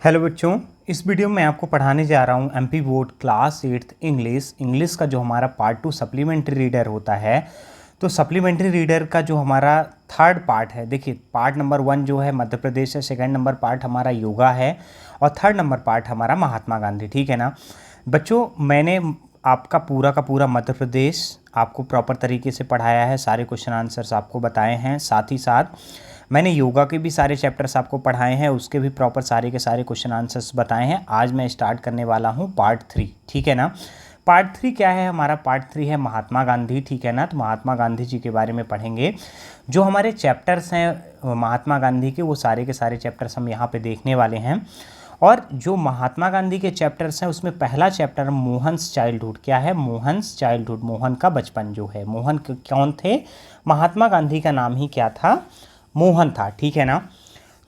Hello बच्चों, इस video में आपको पढ़ाने जा रहा हूँ MP board class 8th English का जो हमारा पार्ट 2 सप्लीमेंट्री रीडर होता है। तो सप्लीमेंट्री रीडर का जो हमारा थर्ड पार्ट है, देखिए पार्ट नंबर 1 जो है मध्य प्रदेश है, सेकंड नंबर पार्ट हमारा योगा है और थर्ड नंबर पार्ट हमारा महात्मा गांधी। ठीक है ना बच्चों, मैंने आपका पूरा का पूरा मध्य प्रदेश आपको प्रॉपर तरीके से पढ़ाया है, सारे क्वेश्चन आंसर्स आपको बताए हैं। साथ ही साथ मैंने योगा के भी सारे चैप्टर्स आपको पढ़ाए हैं, उसके भी प्रॉपर सारे के सारे क्वेश्चन आंसर्स बताए हैं। आज मैं स्टार्ट करने वाला हूँ पार्ट 3। ठीक है ना। पार्ट 3 क्या है? हमारा पार्ट 3 है महात्मा गांधी। ठीक है ना। तो महात्मा गांधी जी के बारे में पढ़ेंगे। जो हमारे चैप्टर्स हैं महात्मा गांधी के, वो सारे के सारे चैप्टर्स हम यहाँ पे देखने वाले हैं। और जो महात्मा गांधी के चैप्टर्स हैं उसमें पहला चैप्टर मोहन्स चाइल्डहुड। क्या है? मोहन्स चाइल्डहुड, मोहन का बचपन जो है। मोहन कौन थे? महात्मा गांधी का नाम ही क्या था? मोहन था। ठीक है ना।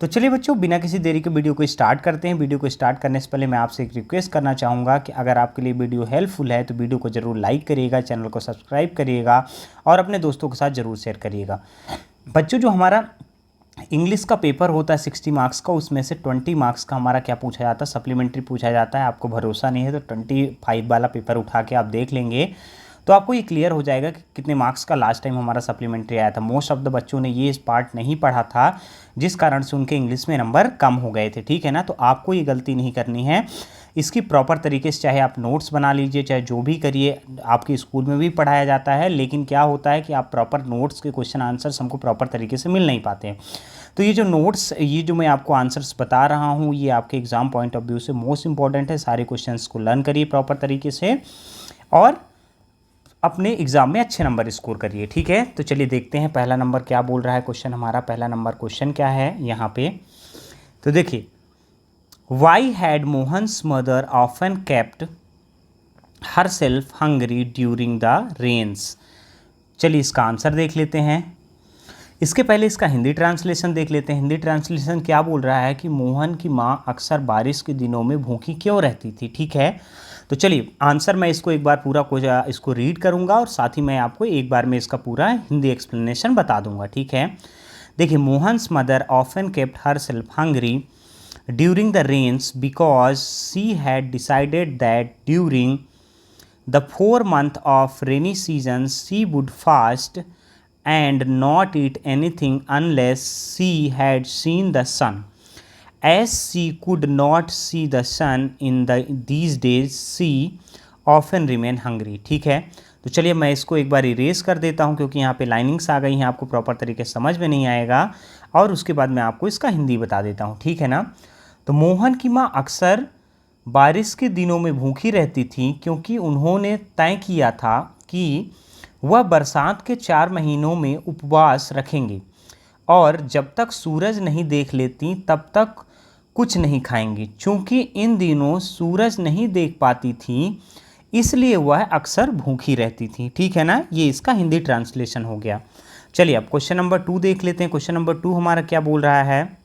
तो चलिए बच्चों, बिना किसी देरी के वीडियो को स्टार्ट करते हैं। वीडियो को स्टार्ट करने से पहले मैं आपसे एक रिक्वेस्ट करना चाहूँगा कि अगर आपके लिए वीडियो हेल्पफुल है तो वीडियो को ज़रूर लाइक करिएगा, चैनल को सब्सक्राइब करिएगा और अपने दोस्तों के साथ ज़रूर शेयर करिएगा। बच्चों, जो हमारा इंग्लिश का पेपर होता है 60 मार्क्स का, उसमें से 20 मार्क्स का हमारा क्या पूछा जाता है? सप्लीमेंट्री पूछा जाता है। आपको भरोसा नहीं है तो 25 वाला पेपर उठा के आप देख लेंगे तो आपको ये क्लियर हो जाएगा कि कितने मार्क्स का लास्ट टाइम हमारा सप्लीमेंट्री आया था। मोस्ट ऑफ द बच्चों ने ये पार्ट नहीं पढ़ा था, जिस कारण से उनके इंग्लिश में नंबर कम हो गए थे। ठीक है ना। तो आपको ये गलती नहीं करनी है। इसकी प्रॉपर तरीके से चाहे आप नोट्स बना लीजिए, चाहे जो भी करिए, आपके स्कूल में भी पढ़ाया जाता है, लेकिन क्या होता है कि आप प्रॉपर नोट्स के क्वेश्चन आंसर्स हमको प्रॉपर तरीके से मिल नहीं पाते हैं। तो ये जो नोट्स, ये जो मैं आपको आंसर्स बता रहा हूँ, ये आपके एग्जाम पॉइंट ऑफ व्यू से मोस्ट इंपॉर्टेंट है। सारे क्वेश्चंस को लर्न करिए प्रॉपर तरीके से और अपने एग्जाम में अच्छे नंबर स्कोर करिए। ठीक है। तो चलिए देखते हैं पहला नंबर क्या बोल रहा है क्वेश्चन हमारा। पहला नंबर क्वेश्चन क्या है यहाँ पे? तो देखिए, why had Mohan's mother often kept herself hungry during the rains. चलिए इसका आंसर देख लेते हैं। इसके पहले इसका हिंदी ट्रांसलेशन देख लेते हैं। हिंदी ट्रांसलेशन क्या बोल रहा है कि मोहन की माँ अक्सर बारिश के दिनों में भूखी क्यों रहती थी। ठीक है। तो चलिए आंसर मैं इसको एक बार पूरा इसको रीड करूंगा और साथ ही मैं आपको एक बार में इसका पूरा हिंदी एक्सप्लेनेशन बता दूंगा। ठीक है। देखिए, Mohan's mother often kept herself hungry during the rains because she had decided that during the 4 month of rainy season she would fast and not eat anything unless she had seen the sun. As she could not see the sun in these days, she often remained hungry. ठीक है। तो चलिए मैं इसको एक बार erase कर देता हूँ क्योंकि यहाँ पे लाइनिंग्स आ गई हैं, आपको प्रॉपर तरीके से समझ में नहीं आएगा, और उसके बाद मैं आपको इसका हिंदी बता देता हूँ। ठीक है ना। तो मोहन की माँ अक्सर बारिश के दिनों में भूखी रहती थी क्योंकि उन्होंने तय किया था कि वह बरसात के 4 महीनों में उपवास रखेंगी और जब तक सूरज नहीं देख लेती तब तक कुछ नहीं खाएंगी। चूँकि इन दिनों सूरज नहीं देख पाती थी इसलिए वह अक्सर भूखी रहती थी। ठीक है ना। ये इसका हिंदी ट्रांसलेशन हो गया। चलिए अब क्वेश्चन नंबर 2 देख लेते हैं। क्वेश्चन नंबर 2 हमारा क्या बोल रहा है?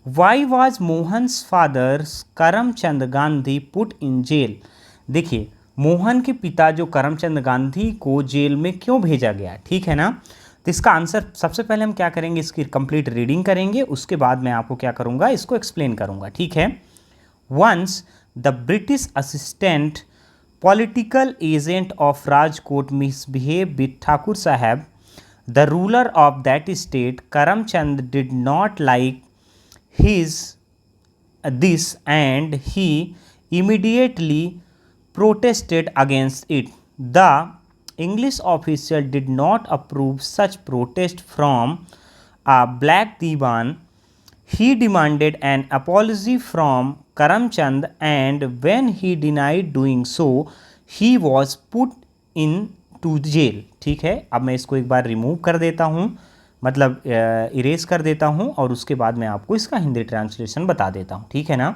Why was Mohan's father Karamchand Gandhi put in jail. देखिए, मोहन के पिता जो करमचंद गांधी को जेल में क्यों भेजा गया। ठीक है ना। तो इसका आंसर सबसे पहले हम क्या करेंगे, इसकी कंप्लीट रीडिंग करेंगे, उसके बाद मैं आपको क्या करूंगा, इसको एक्सप्लेन करूंगा। ठीक है। Once the British assistant political agent of Rajkot misbehave with Thakur Sahab the ruler of that state, Karamchand did not like this and he immediately protested against it. The English official did not approve such protest from a black divan. He demanded an apology from Karamchand and when he denied doing so, he was put into jail. ठीक है। अब मैं इसको एक बार remove कर देता हूँ, मतलब इरेज कर देता हूँ, और उसके बाद मैं आपको इसका हिंदी ट्रांसलेशन बता देता हूँ। ठीक है ना।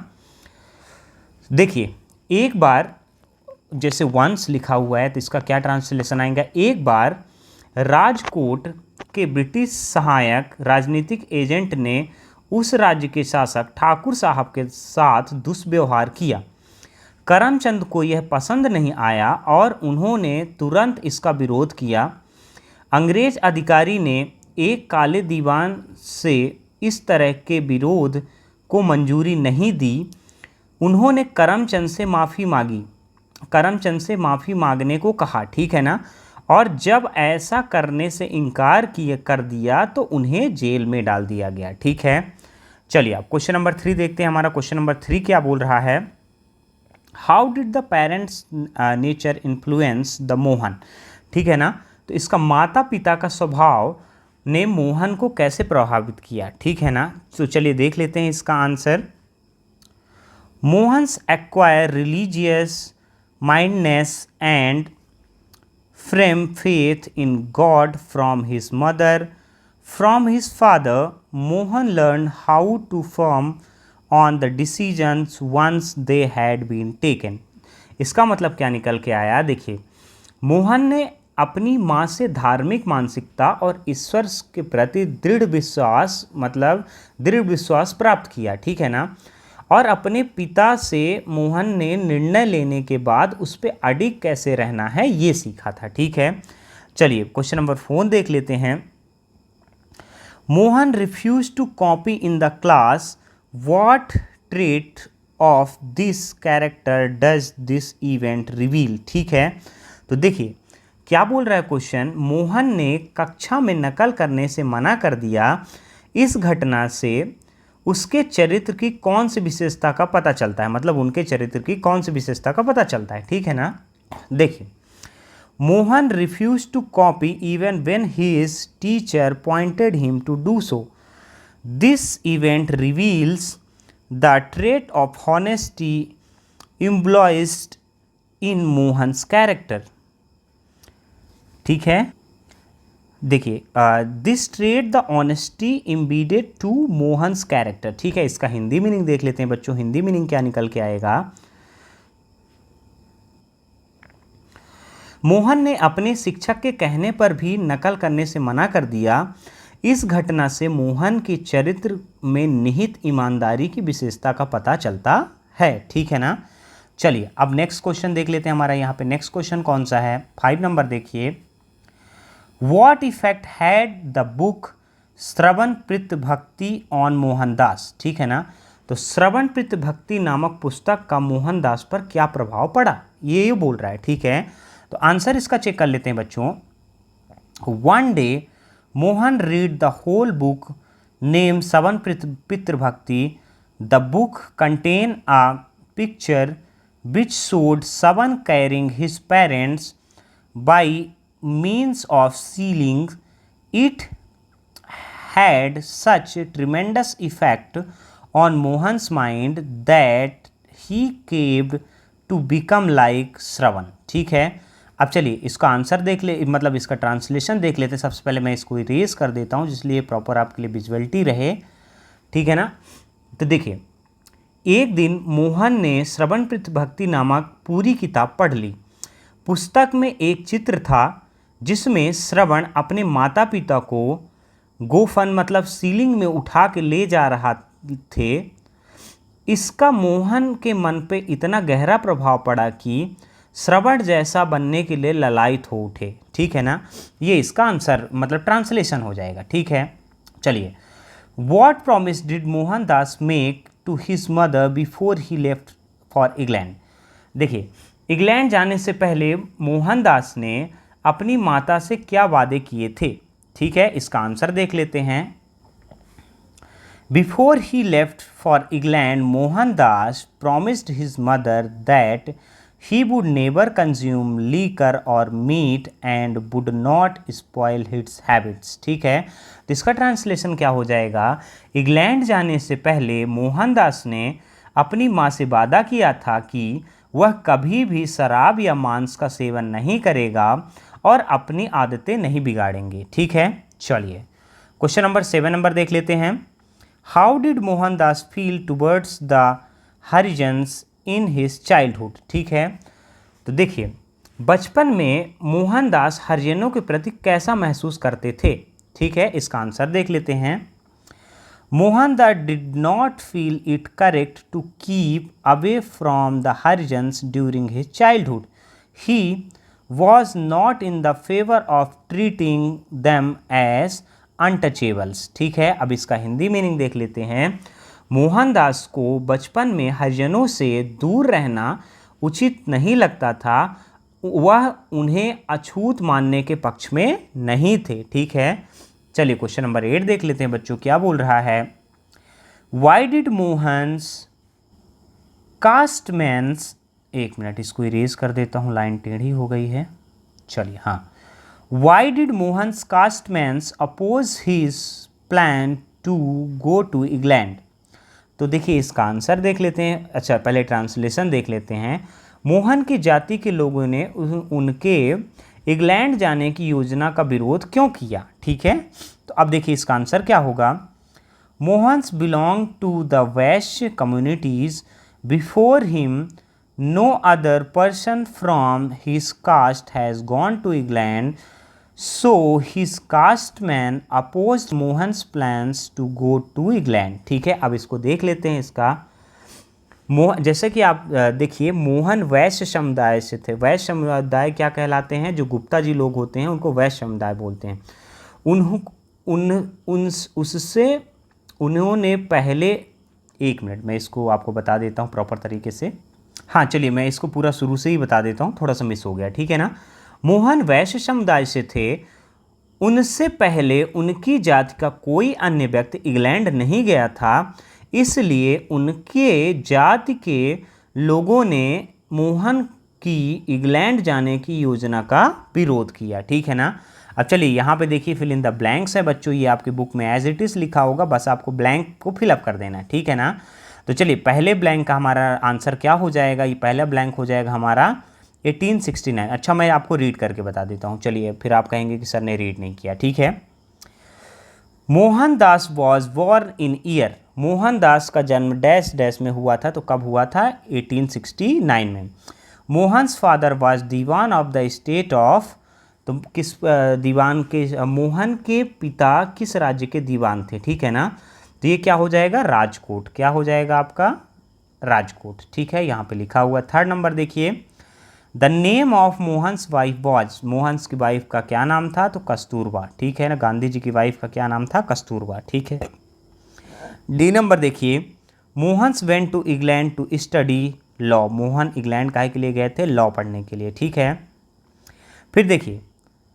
देखिए, एक बार जैसे वंस लिखा हुआ है तो इसका क्या ट्रांसलेशन आएगा? एक बार राजकोट के ब्रिटिश सहायक राजनीतिक एजेंट ने उस राज्य के शासक ठाकुर साहब के साथ दुष्व्यवहार किया। करमचंद को यह पसंद नहीं आया और उन्होंने तुरंत इसका विरोध किया। अंग्रेज अधिकारी ने एक काले दीवान से इस तरह के विरोध को मंजूरी नहीं दी, उन्होंने करमचंद से माफ़ी मांगी, करमचंद से माफ़ी मांगने को कहा, ठीक है ना। और जब ऐसा करने से इनकार कर दिया तो उन्हें जेल में डाल दिया गया, ठीक है। चलिए अब क्वेश्चन नंबर 3 देखते हैं। हमारा क्वेश्चन नंबर 3 क्या बोल रहा है, how did the parents nature influence the Mohan, ठीक है ना। तो इसका माता पिता का स्वभाव ने मोहन को कैसे प्रभावित किया, ठीक है ना। तो चलिए देख लेते हैं इसका answer. Mohan's acquire religious mindness and firm faith in God from his mother. From his father, Mohan learned how to firm on the decisions once they had been taken. इसका मतलब क्या निकल के आया, देखिए मोहन ने अपनी माँ से धार्मिक मानसिकता और ईश्वर के प्रति दृढ़ विश्वास प्राप्त किया, ठीक है ना। और अपने पिता से मोहन ने निर्णय लेने के बाद उस पर अडिग कैसे रहना है ये सीखा था, ठीक है। चलिए क्वेश्चन नंबर 4 देख लेते हैं। Mohan refuse to copy in the class, what trait of this character does this event reveal, ठीक है। तो देखिए क्या बोल रहा है क्वेश्चन, मोहन ने कक्षा में नकल करने से मना कर दिया, इस घटना से उसके चरित्र की कौन सी विशेषता का पता चलता है, मतलब उनके चरित्र की कौन सी विशेषता का पता चलता है, ठीक है ना। देखिए Mohan refuse to copy even when his teacher pointed him to do so, this event reveals the trait of honesty employed in Mohan's character, ठीक है। देखिए this trait the honesty embedded to Mohan's character, ठीक है। इसका हिंदी मीनिंग देख लेते हैं बच्चों। हिंदी मीनिंग क्या निकल के आएगा, मोहन ने अपने शिक्षक के कहने पर भी नकल करने से मना कर दिया, इस घटना से मोहन के चरित्र में निहित ईमानदारी की विशेषता का पता चलता है, ठीक है ना। चलिए अब नेक्स्ट क्वेश्चन देख लेते हैं। हमारा यहाँ पे नेक्स्ट क्वेश्चन कौन सा है, 5 नंबर देखिए। What effect had the book श्रवण प्रीत भक्ति ऑन मोहनदास, ठीक है ना। तो श्रवण प्रीत भक्ति नामक पुस्तक का मोहनदास पर क्या प्रभाव पड़ा, ये बोल रहा है, ठीक है। तो आंसर इसका चेक कर लेते हैं बच्चों। One day Mohan read the whole book name Shravan Preet Bhakti, the book contain a picture which showed Shravan carrying his parents by means of sealing. It had such a tremendous effect on Mohan's mind that he craved to become like श्रवण, ठीक है। अब चलिए इसका answer देख ले, मतलब इसका translation देख लेते हैं। सबसे पहले मैं इसको इरेज कर देता हूँ जिसलिए प्रॉपर आपके लिए विजुअलिटी रहे, ठीक है ना। तो देखिए एक दिन मोहन ने श्रवण प्रीत भक्ति नामक पूरी किताब पढ़ ली। पुस्तक में एक चित्र था जिसमें श्रवण अपने माता पिता को गोफन मतलब सीलिंग में उठा के ले जा रहा थे। इसका मोहन के मन पे इतना गहरा प्रभाव पड़ा कि श्रवण जैसा बनने के लिए ललायत हो उठे, ठीक है ना। ये इसका आंसर मतलब ट्रांसलेशन हो जाएगा, ठीक है। चलिए what promise did Mohandas make to his mother before he left for England. देखिए इंग्लैंड जाने से पहले मोहनदास ने अपनी माता से क्या वादे किए थे, ठीक है। इसका आंसर देख लेते हैं। Before he left for England Mohandas promised his mother that he would never consume liquor और meat and would not spoil his habits, ठीक है। तो इसका ट्रांसलेशन क्या हो जाएगा, इंग्लैंड जाने से पहले मोहनदास ने अपनी माँ से वादा किया था कि वह कभी भी शराब या मांस का सेवन नहीं करेगा और अपनी आदतें नहीं बिगाड़ेंगे, ठीक है। चलिए क्वेश्चन नंबर 7 नंबर देख लेते हैं। How did Mohandas feel towards the Harijans in his childhood, ठीक है। तो देखिए बचपन में मोहनदास हरिजनों के प्रति कैसा महसूस करते थे, ठीक है। इसका आंसर देख लेते हैं। Mohandas did not feel it correct to keep away from the Harijans during his childhood. He was not in the favor of treating them as untouchables, ठीक है। अब इसका हिंदी मीनिंग देख लेते हैं। मोहनदास को बचपन में हरिजनों से दूर रहना उचित नहीं लगता था, वह उन्हें अछूत मानने के पक्ष में नहीं थे। ठीक है, चलिए क्वेश्चन नंबर 8 देख लेते हैं बच्चों, क्या बोल रहा है। वाई डिड मोहन्स कास्टमैन्स, एक मिनट इसको इरेज कर देता हूँ, लाइन टेढ़ी हो गई है। चलिए हाँ, why did Mohan's castemen oppose his plan to go to England. तो देखिए इसका आंसर देख लेते हैं। अच्छा पहले ट्रांसलेशन देख लेते हैं। मोहन की जाति के लोगों ने उनके इंग्लैंड जाने की योजना का विरोध क्यों किया। ठीक है, तो अब देखिए इसका आंसर क्या होगा। Mohan's belong to the Vaishya communities before him, no other person from his caste has gone to England, so his casteman opposed Mohan's plans to go to England. ठीक है, अब इसको देख लेते हैं। इसका जैसे कि आप देखिए, मोहन वैश्य समुदाय से थे। वैश्य समुदाय क्या कहलाते हैं, जो गुप्ता जी लोग होते हैं उनको वैश्य समुदाय बोलते हैं। उससे उन्होंने पहले, एक मिनट मैं इसको आपको बता देता हूँ प्रॉपर तरीके से। हाँ चलिए मैं इसको पूरा शुरू से ही बता देता हूँ, थोड़ा सा मिस हो गया। ठीक है ना, मोहन वैश्य समुदाय से थे, उनसे पहले उनकी जाति का कोई अन्य व्यक्ति इंग्लैंड नहीं गया था, इसलिए उनके जाति के लोगों ने मोहन की इंग्लैंड जाने की योजना का विरोध किया। ठीक है ना, अब चलिए यहाँ पे देखिए फिल इन द ब्लैंक्स है बच्चों, ये आपकी बुक में एज इट इज़ लिखा होगा, बस आपको ब्लैंक को फिलअप कर देना है। ठीक है ना, तो चलिए पहले ब्लैंक का हमारा आंसर क्या हो जाएगा, ये पहला ब्लैंक हो जाएगा हमारा 1869। अच्छा मैं आपको रीड करके बता देता हूँ, चलिए फिर आप कहेंगे कि सर ने रीड नहीं किया। ठीक है, Mohandas was born in year, Mohandas का जन्म डैश डैश में हुआ था, तो कब हुआ था, 1869 में। Mohan's father was dewan of the state of, तो किस दीवान के, मोहन के पिता किस राज्य के दीवान थे। ठीक है ना, तो ये क्या हो जाएगा, राजकोट। क्या हो जाएगा आपका, राजकोट। ठीक है, यहाँ पे लिखा हुआ। थर्ड नंबर देखिए, the name of Mohan's wife was, Mohan's की वाइफ का क्या नाम था, तो कस्तूरबा। ठीक है ना, गांधी जी की वाइफ का क्या नाम था, कस्तूरबा। ठीक है। डी नंबर देखिए, Mohan's went to England to study law, Mohan England काहे के लिए गए थे, लॉ पढ़ने के लिए। ठीक है, फिर देखिए,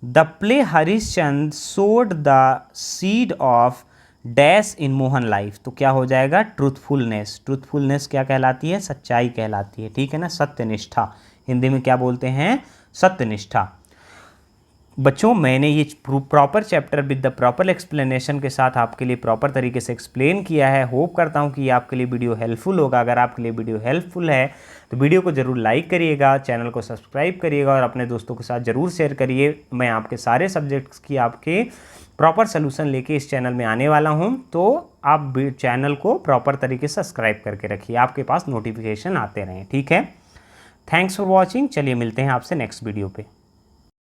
द प्ले हरिश्चंद्र सोड the seed of dash in Mohan life, तो क्या हो जाएगा, ट्रूथफुलनेस। ट्रूथफुलनेस क्या कहलाती है, सच्चाई कहलाती है। ठीक है ना, सत्यनिष्ठा, हिंदी में क्या बोलते हैं, सत्यनिष्ठा। बच्चों मैंने ये proper chapter with the proper explanation के साथ आपके लिए प्रॉपर तरीके से एक्सप्लेन किया है। होप करता हूँ कि ये आपके लिए वीडियो हेल्पफुल होगा। अगर आपके लिए वीडियो हेल्पफुल है तो वीडियो को ज़रूर लाइक करिएगा, चैनल को सब्सक्राइब करिएगा और अपने दोस्तों के साथ ज़रूर शेयर करिए। मैं आपके सारे सब्जेक्ट्स की आपके प्रॉपर सोल्यूशन लेके इस चैनल में आने वाला हूँ, तो आप चैनल को प्रॉपर तरीके से सब्सक्राइब करके रखिए, आपके पास नोटिफिकेशन आते रहें। ठीक है, थैंक्स फॉर वॉचिंग। चलिए मिलते हैं आपसे नेक्स्ट वीडियो पे।